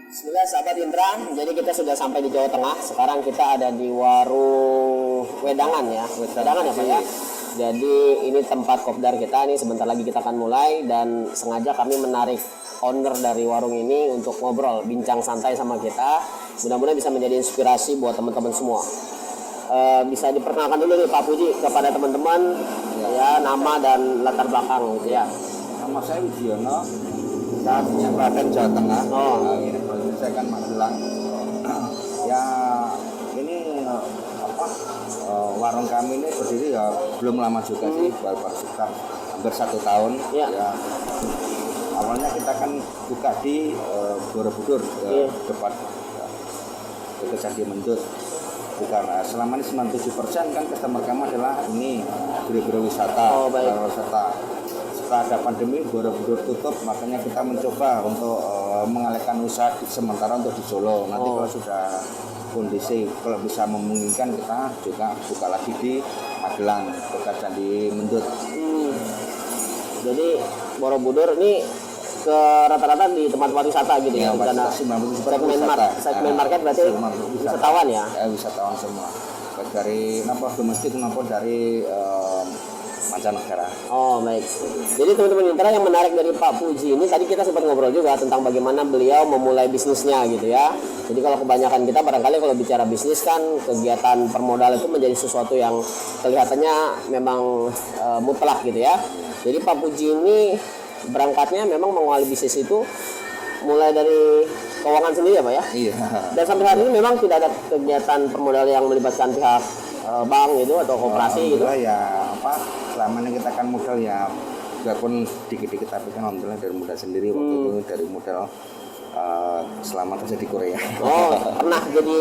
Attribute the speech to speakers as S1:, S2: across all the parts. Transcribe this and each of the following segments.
S1: Bismillah sahabat Indra, jadi kita sudah sampai di Jawa Tengah. Sekarang kita ada di warung Wedangan ya. Wedangan ya Pak ya. Jadi ini tempat kopdar kita nih, sebentar lagi kita akan mulai dan sengaja kami menarik owner dari warung ini untuk ngobrol, bincang santai sama kita. Mudah-mudahan bisa menjadi inspirasi buat teman-teman semua. Bisa diperkenalkan dulu nih Pak Puji kepada teman-teman ya, nama dan latar belakang gitu ya.
S2: Nama saya Widiono, saya punya Klaten Jawa Tengah. Ini saya kan Magelang. Ya ini warung kami ini berdiri ya belum lama juga sih, baru sekitar hampir 1 tahun. Ya. Awalnya kita kan buka di Borobudur, dekat Candi Mendut. Karena selama ini 97% kan customer kami adalah ini biro-biro wisata, wisata. Setelah ada pandemi Borobudur tutup, makanya kita mencoba untuk mengalihkan usaha sementara untuk di Solo. Nanti kalau sudah kondisi kalau bisa memungkinkan kita juga buka lagi di Magelang dekat Candi Mendut.
S1: Jadi Borobudur ini ke rata-rata di tempat-tempat wisata gitu ya, karena segmen market berarti wisatawan ya.
S2: Wisatawan semua, baik dari domestik maupun dari mancanegara.
S1: Oh baik. Jadi teman-teman Intra, yang menarik dari Pak Puji ini tadi kita sempat ngobrol juga tentang bagaimana beliau memulai bisnisnya gitu ya. Jadi kalau kebanyakan kita barangkali kalau bicara bisnis kan kegiatan permodal itu menjadi sesuatu yang kelihatannya memang mutlak gitu ya. Jadi Pak Puji ini berangkatnya memang mengawali bisnis itu mulai dari keuangan sendiri ya Pak ya?
S2: Iya.
S1: Dan sampai saat ini memang tidak ada kegiatan permodal yang melibatkan pihak bank gitu atau koperasi gitu?
S2: Ya selama ini kita kan modal ya walaupun dikit-dikit, tapi kan alhamdulillah dari modal sendiri. Waktu itu dari modal selama kerja di Korea.
S1: Oh, pernah jadi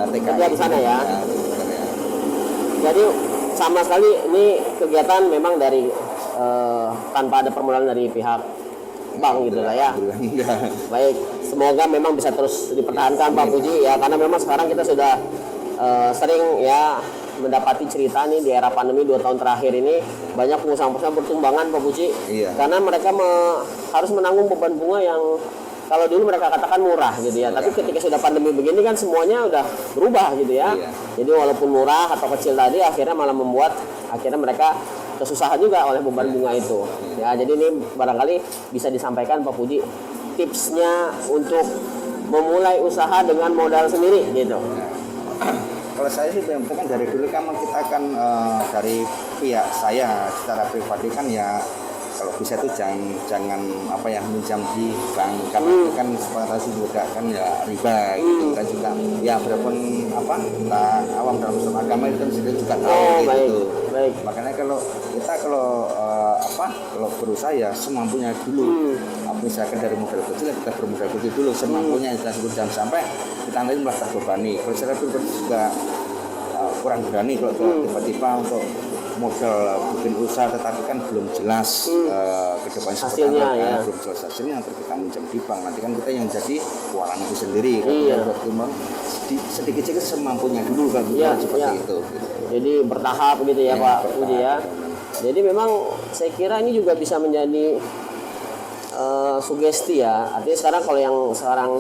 S1: kerja di sana ya? Jadi sama sekali ini kegiatan memang dari tanpa ada permodalan dari pihak bank gitu lah ya. Baik, semoga memang bisa terus dipertahankan Pak Puji ya, karena memang sekarang kita sudah sering ya mendapati cerita nih di era pandemi 2 tahun terakhir ini banyak pengusaha-pengusaha bertumbangan Pak Puji. Karena mereka harus menanggung beban bunga yang kalau dulu mereka katakan murah gitu ya, tapi ketika sudah pandemi begini kan semuanya udah berubah gitu ya. Jadi walaupun murah atau kecil tadi akhirnya malah membuat akhirnya mereka kesusahan juga oleh beban bunga itu. Ya, jadi ini barangkali bisa disampaikan Pak Puji tipsnya untuk memulai usaha dengan modal sendiri gitu.
S2: Kalau saya sih kan dari dulu kan kita kan dari pihak saya secara pribadi kan ya kalau bisa tuh jangan minjam di bank, karena itu kan sepatutnya juga kan ya riba gitu kan juga ya berapun kita awam dalam usul agama itu kan sendiri juga tahu gitu.
S1: Baik.
S2: Makanya kalau kita kalau berusaha ya semampunya dulu. Misalkan dari modal kecil kita bermodal kecil dulu semampunya, kita jangan sampai kita nanti malah terbebani. Kalau saya juga kurang berani kalau tiba-tiba untuk modal bikin usaha tetapi kan belum jelas ke depan
S1: hasilnya ya.
S2: Belum jelas hasilnya, nanti kita minjam di bank, nanti kan kita yang jadi keuangan itu sendiri. Sedikit-sedikit semampunya dulu kan seperti itu. Jadi
S1: bertahap gitu ya Pak Puji ya. Jadi memang saya kira ini juga bisa menjadi sugesti ya. Artinya sekarang kalau yang sekarang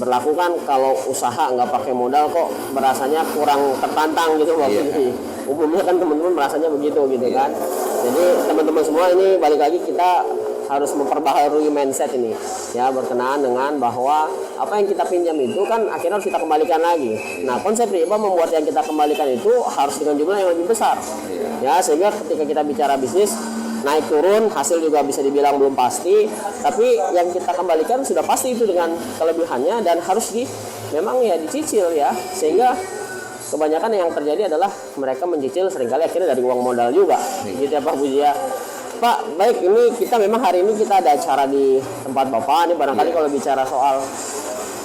S1: berlaku kan kalau usaha nggak pakai modal kok berasanya kurang tertantang gitu Pak Puji. Umumnya kan teman-teman merasanya begitu gitu kan. Jadi teman-teman semua ini balik lagi kita harus memperbaharui mindset ini ya, berkenaan dengan bahwa apa yang kita pinjam itu kan akhirnya harus kita kembalikan lagi. Nah, konsep riba membuat yang kita kembalikan itu harus dengan jumlah yang lebih besar ya, sehingga ketika kita bicara bisnis naik turun hasil juga bisa dibilang belum pasti, tapi yang kita kembalikan sudah pasti itu dengan kelebihannya dan harus memang ya dicicil ya, sehingga kebanyakan yang terjadi adalah mereka mencicil seringkali akhirnya dari uang modal juga gitu ya Pak Puji ya. Pak, baik, ini kita memang hari ini kita ada acara di tempat Bapak ini, barangkali kalau bicara soal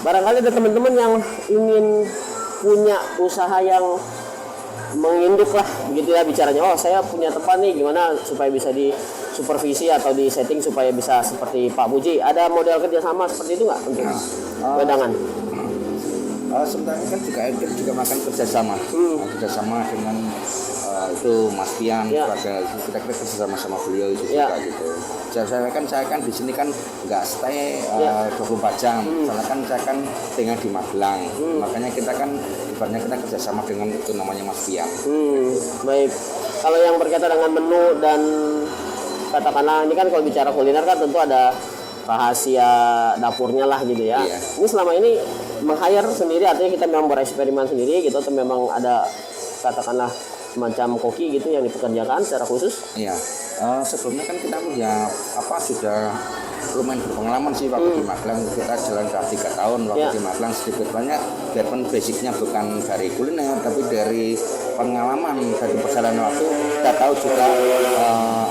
S1: barangkali ada teman-teman yang ingin punya usaha yang menginduk lah begitu ya bicaranya. Oh, saya punya tempat nih, gimana supaya bisa di supervisi atau di setting supaya bisa seperti Pak Puji. Ada model kerjasama seperti itu nggak untuk Wedangan?
S2: Sebenarnya kan kita juga melakukan kerjasama dengan itu Mas Pian
S1: Ya.
S2: pada kita kerja sama beliau itu
S1: Ya.
S2: juga gitu. Saya kan di sini kan nggak stay 24 jam. Soalnya kan saya kan tinggal di Magelang. Makanya kita kan ibaratnya kita kerjasama dengan itu namanya Mas Pian.
S1: Baik. Kalau yang berkaitan dengan menu dan katakanlah ini kan kalau bicara kuliner kan tentu ada rahasia dapurnya lah gitu ya.
S2: Iya.
S1: Ini selama ini meng-hire sendiri artinya kita memang bereksperimen sendiri gitu atau memang ada katakanlah semacam koki gitu yang dipekerjakan secara khusus?
S2: Iya. Sebelumnya kan kita punya sudah lumayan berpengalaman sih waktu di Magelang. Kita jalan 3 tahun waktu di Magelang, sedikit banyak biarpun basicnya bukan dari kuliner tapi dari pengalaman dari perjalanan waktu kita tahu juga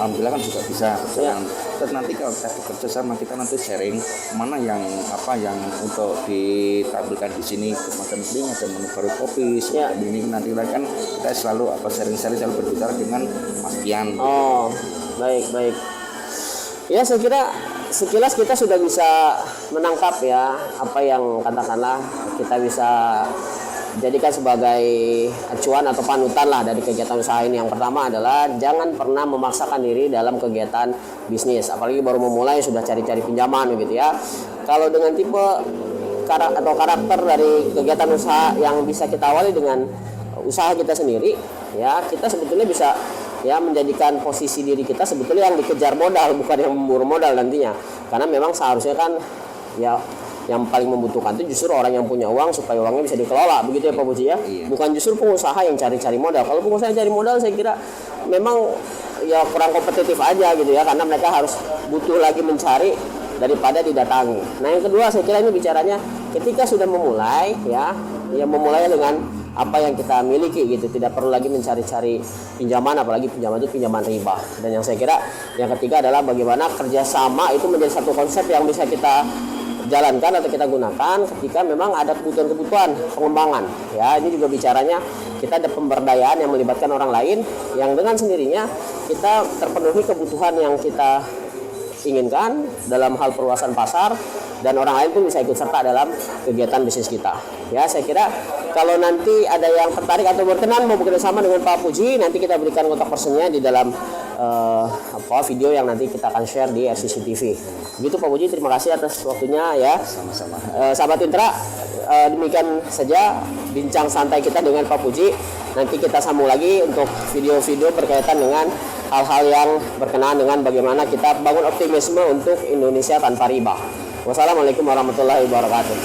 S2: alhamdulillah kan juga bisa berjalan. Terus nanti kalau kita bekerja sama kita nanti sharing mana yang yang untuk ditampilkan di sini macam ini ada menu baru kopi seperti ini nanti kan kita selalu sharing-sharing selalu berbicara dengan Mas Pian.
S1: Oh, baik. Ya, saya kira sekilas kita sudah bisa menangkap ya apa yang katakanlah kita bisa jadikan sebagai acuan atau panutan lah dari kegiatan usaha ini. Yang pertama adalah jangan pernah memaksakan diri dalam kegiatan bisnis, apalagi baru memulai sudah cari-cari pinjaman gitu ya. Kalau dengan tipe karakter dari kegiatan usaha yang bisa kita awali dengan usaha kita sendiri, ya kita sebetulnya bisa ya menjadikan posisi diri kita sebetulnya yang dikejar modal bukan yang memburu modal nantinya, karena memang seharusnya kan ya yang paling membutuhkan itu justru orang yang punya uang supaya uangnya bisa dikelola begitu ya Pak Puji ya.
S2: Iya.
S1: Bukan justru pengusaha yang cari-cari modal. Kalau pengusaha yang cari modal saya kira memang ya kurang kompetitif aja gitu ya, karena mereka harus butuh lagi mencari daripada didatangi. Nah yang kedua saya kira ini bicaranya ketika sudah memulai ya memulai dengan apa yang kita miliki gitu, tidak perlu lagi mencari-cari pinjaman, apalagi pinjaman itu pinjaman riba. Dan yang saya kira yang ketiga adalah bagaimana kerjasama itu menjadi satu konsep yang bisa kita jalankan atau kita gunakan ketika memang ada kebutuhan-kebutuhan pengembangan ya. Ini juga bicaranya kita ada pemberdayaan yang melibatkan orang lain yang dengan sendirinya kita terpenuhi kebutuhan yang kita inginkan dalam hal perluasan pasar, dan orang lain pun bisa ikut serta dalam kegiatan bisnis kita. Ya, saya kira kalau nanti ada yang tertarik atau berkenan mau bekerja sama dengan Pak Puji, nanti kita berikan kontak personnya di dalam video yang nanti kita akan share di FCC TV. Begitu Pak Puji, terima kasih atas waktunya ya.
S2: Sama-sama.
S1: Sahabat Intra, demikian saja bincang santai kita dengan Pak Puji. Nanti kita sambung lagi untuk video-video berkaitan dengan hal-hal yang berkenaan dengan bagaimana kita bangun optimisme untuk Indonesia tanpa riba. Wassalamualaikum warahmatullahi wabarakatuh.